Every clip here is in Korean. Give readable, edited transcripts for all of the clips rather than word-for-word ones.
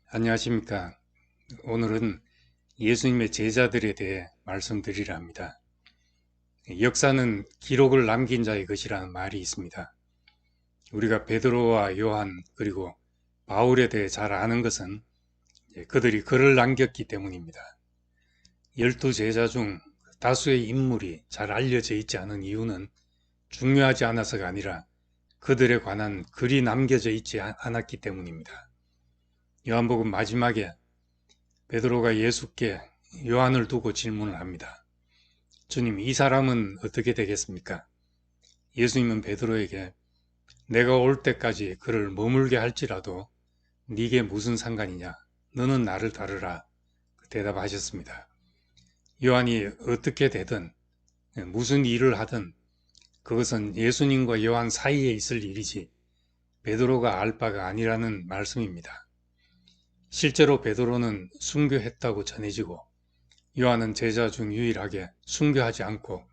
안녕하십니까. 오늘은 예수님의 제자들에 대해 말씀드리려 합니다. 역사는 기록을 남긴 자의 것이라는 말이 있습니다. 우리가 베드로와 요한 그리고 바울에 대해 잘 아는 것은 그들이 글을 남겼기 때문입니다. 12제자 중 다수의 인물이 잘 알려져 있지 않은 이유는 중요하지 않아서가 아니라 그들에 관한 글이 남겨져 있지 않았기 때문입니다. 요한복음 마지막에 베드로가 예수께 요한을 두고 질문을 합니다. 주님, 이 사람은 어떻게 되겠습니까? 예수님은 베드로에게 내가 올 때까지 그를 머물게 할지라도 네게 무슨 상관이냐? 너는 나를 따르라. 대답하셨습니다. 요한이 어떻게 되든 무슨 일을 하든 그것은 예수님과 요한 사이에 있을 일이지 베드로가 알 바가 아니라는 말씀입니다. 실제로 베드로는 순교했다고 전해지고 요한은 제자 중 유일하게 순교하지 않고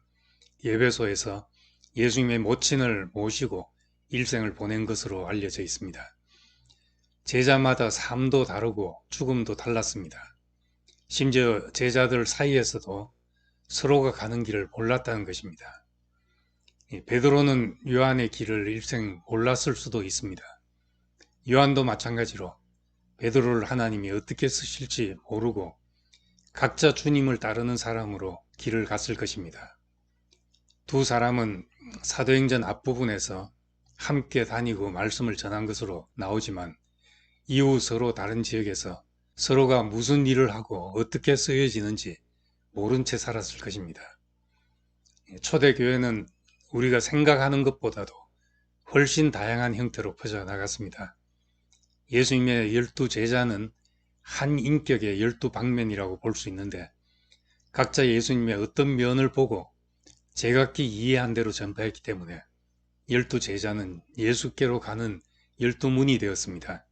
예배소에서 예수님의 모친을 모시고 일생을 보낸 것으로 알려져 있습니다. 제자마다 삶도 다르고 죽음도 달랐습니다. 심지어 제자들 사이에서도 서로가 가는 길을 몰랐다는 것입니다. 베드로는 요한의 길을 일생 몰랐을 수도 있습니다. 요한도 마찬가지로 베드로를 하나님이 어떻게 쓰실지 모르고 각자 주님을 따르는 사람으로 길을 갔을 것입니다. 두 사람은 사도행전 앞부분에서 함께 다니고 말씀을 전한 것으로 나오지만 이후 서로 다른 지역에서 서로가 무슨 일을 하고 어떻게 쓰여지는지 모른 채 살았을 것입니다. 초대교회는 우리가 생각하는 것보다도 훨씬 다양한 형태로 퍼져나갔습니다. 예수님의 12제자는 한 인격의 12방면이라고 볼 수 있는데 각자 예수님의 어떤 면을 보고 제각기 이해한 대로 전파했기 때문에 12제자는 예수께로 가는 12문이 되었습니다.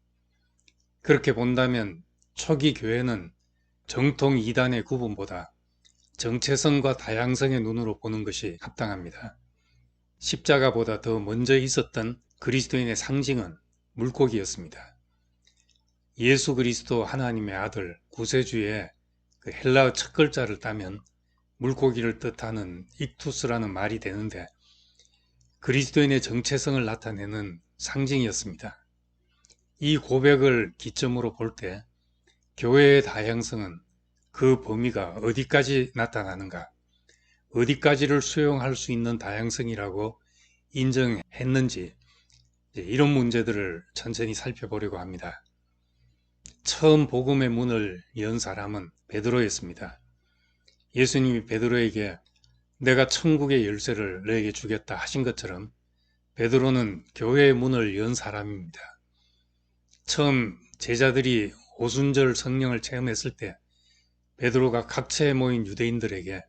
그렇게 본다면 초기 교회는 정통 이단의 구분보다 정체성과 다양성의 눈으로 보는 것이 합당합니다. 십자가보다 더 먼저 있었던 그리스도인의 상징은 물고기였습니다. 예수 그리스도 하나님의 아들 구세주의 그 헬라어 첫 글자를 따면 물고기를 뜻하는 익투스라는 말이 되는데 그리스도인의 정체성을 나타내는 상징이었습니다. 이 고백을 기점으로 볼 때 교회의 다양성은 그 범위가 어디까지 나타나는가, 어디까지를 수용할 수 있는 다양성이라고 인정했는지 이런 문제들을 천천히 살펴보려고 합니다. 처음 복음의 문을 연 사람은 베드로였습니다. 예수님이 베드로에게 내가 천국의 열쇠를 너에게 주겠다 하신 것처럼 베드로는 교회의 문을 연 사람입니다. 처음 제자들이 오순절 성령을 체험했을 때 베드로가 각처에 모인 유대인들에게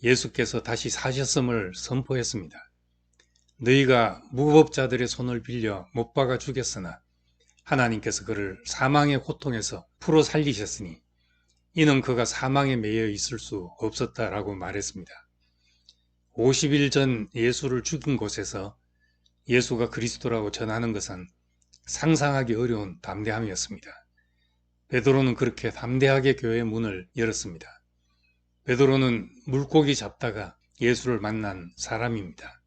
예수께서 다시 사셨음을 선포했습니다. 너희가 무법자들의 손을 빌려 못 박아 죽였으나 하나님께서 그를 사망의 고통에서 풀어 살리셨으니 이는 그가 사망에 매여 있을 수 없었다라고 말했습니다. 50일 전 예수를 죽인 곳에서 예수가 그리스도라고 전하는 것은 상상하기 어려운 담대함이었습니다. 베드로는 그렇게 담대하게 교회의 문을 열었습니다. 베드로는 물고기 잡다가 예수를 만난 사람입니다.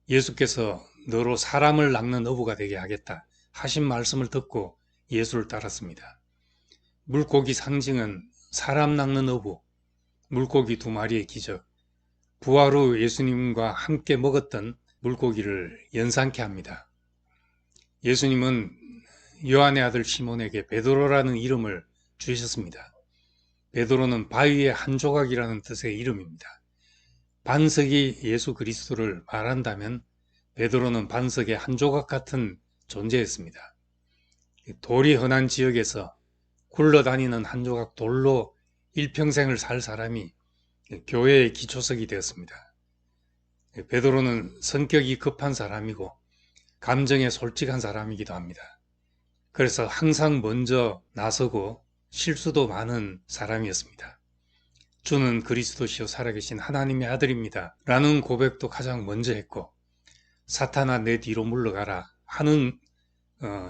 예수께서 너로 사람을 낚는 어부가 되게 하겠다 하신 말씀을 듣고 예수를 따랐습니다. 물고기 상징은 사람 낚는 어부, 물고기 두 마리의 기적, 부활 후 예수님과 함께 먹었던 물고기를 연상케 합니다. 예수님은 요한의 아들 시몬에게 베드로라는 이름을 주셨습니다. 베드로는 바위의 한 조각이라는 뜻의 이름입니다. 반석이 예수 그리스도를 말한다면 베드로는 반석의 한 조각 같은 존재였습니다. 돌이 흔한 지역에서 굴러다니는 한 조각 돌로 일평생을 살 사람이 교회의 기초석이 되었습니다. 베드로는 성격이 급한 사람이고 감정에 솔직한 사람이기도 합니다. 그래서 항상 먼저 나서고 실수도 많은 사람이었습니다. 주는 그리스도시요 살아계신 하나님의 아들입니다 라는 고백도 가장 먼저 했고 사탄아 내 뒤로 물러가라 하는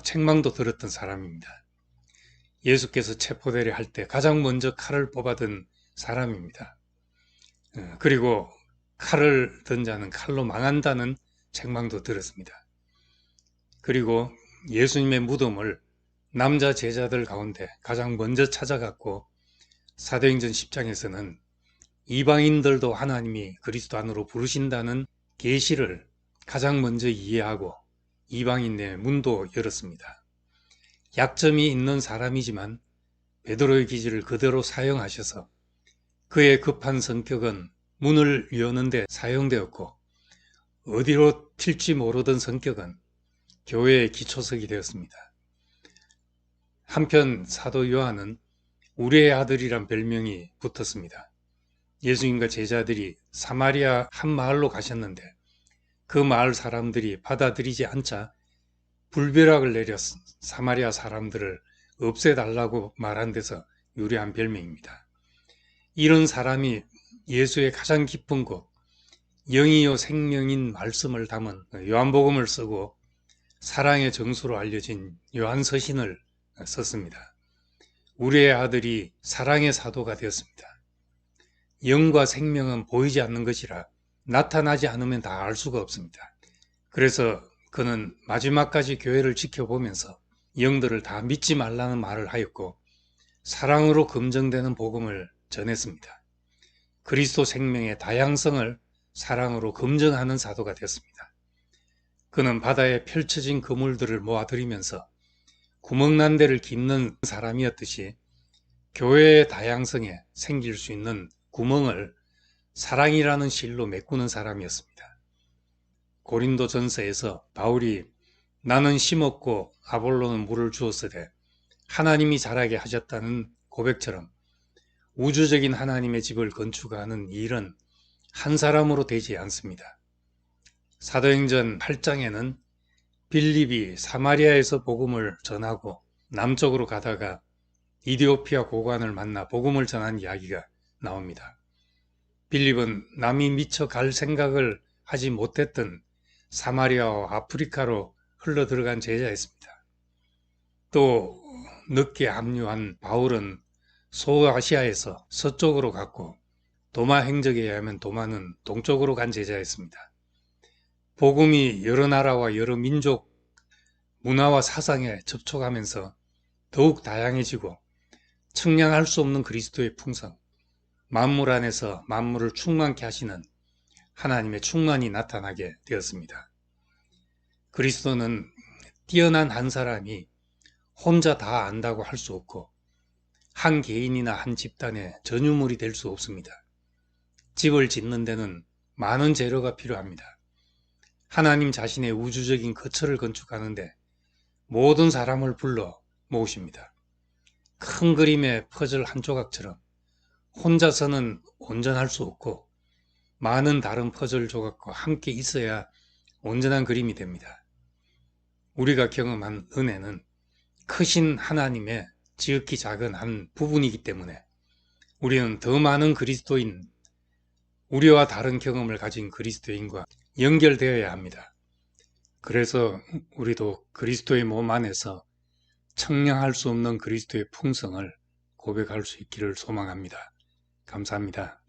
책망도 들었던 사람입니다. 예수께서 체포되려 할 때 가장 먼저 칼을 뽑아든 사람입니다. 그리고 칼을 든 자는 칼로 망한다는 책망도 들었습니다. 그리고 예수님의 무덤을 남자 제자들 가운데 가장 먼저 찾아갔고, 사도행전 10장에서는 이방인들도 하나님이 그리스도 안으로 부르신다는 계시를 가장 먼저 이해하고 이방인의 문도 열었습니다. 약점이 있는 사람이지만 베드로의 기질을 그대로 사용하셔서 그의 급한 성격은 문을 여는 데 사용되었고, 어디로 튈지 모르던 성격은 교회의 기초석이 되었습니다. 한편 사도 요한은 우리의 아들이란 별명이 붙었습니다. 예수님과 제자들이 사마리아 한 마을로 가셨는데 그 마을 사람들이 받아들이지 않자 불벼락을 내려 사마리아 사람들을 없애달라고 말한 데서 유래한 별명입니다. 이런 사람이 예수의 가장 깊은 곳, 영이요 생명인 말씀을 담은 요한복음을 쓰고 사랑의 정수로 알려진 요한서신을 썼습니다. 우리의 아들이 사랑의 사도가 되었습니다. 영과 생명은 보이지 않는 것이라 나타나지 않으면 다 알 수가 없습니다. 그래서 그는 마지막까지 교회를 지켜보면서 영들을 다 믿지 말라는 말을 하였고, 사랑으로 검증되는 복음을 전했습니다. 그리스도 생명의 다양성을 사랑으로 검증하는 사도가 되었습니다. 그는 바다에 펼쳐진 그물들을 모아들이면서 구멍난 데를 깁는 사람이었듯이 교회의 다양성에 생길 수 있는 구멍을 사랑이라는 실로 메꾸는 사람이었습니다. 고린도 전서에서 바울이 나는 심었고 아볼로는 물을 주었으되 하나님이 자라게 하셨다는 고백처럼 우주적인 하나님의 집을 건축하는 일은 한 사람으로 되지 않습니다. 사도행전 8장에는 빌립이 사마리아에서 복음을 전하고 남쪽으로 가다가 이디오피아 고관을 만나 복음을 전한 이야기가 나옵니다. 빌립은 남이 미처 갈 생각을 하지 못했던 사마리아와 아프리카로 흘러들어간 제자였습니다. 또 늦게 합류한 바울은 소아시아에서 서쪽으로 갔고, 도마 행적에 의하면 도마는 동쪽으로 간 제자였습니다. 복음이 여러 나라와 여러 민족, 문화와 사상에 접촉하면서 더욱 다양해지고 측량할 수 없는 그리스도의 풍성, 만물 안에서 만물을 충만케 하시는 하나님의 충만이 나타나게 되었습니다. 그리스도는 뛰어난 한 사람이 혼자 다 안다고 할 수 없고 한 개인이나 한 집단의 전유물이 될 수 없습니다. 집을 짓는 데는 많은 재료가 필요합니다. 하나님 자신의 우주적인 거처를 건축하는데 모든 사람을 불러 모으십니다. 큰 그림의 퍼즐 한 조각처럼 혼자서는 온전할 수 없고 많은 다른 퍼즐 조각과 함께 있어야 온전한 그림이 됩니다. 우리가 경험한 은혜는 크신 하나님의 지극히 작은 한 부분이기 때문에 우리는 더 많은 그리스도인, 우리와 다른 경험을 가진 그리스도인과 연결되어야 합니다. 그래서 우리도 그리스도의 몸 안에서 청량할 수 없는 그리스도의 풍성을 고백할 수 있기를 소망합니다. 감사합니다.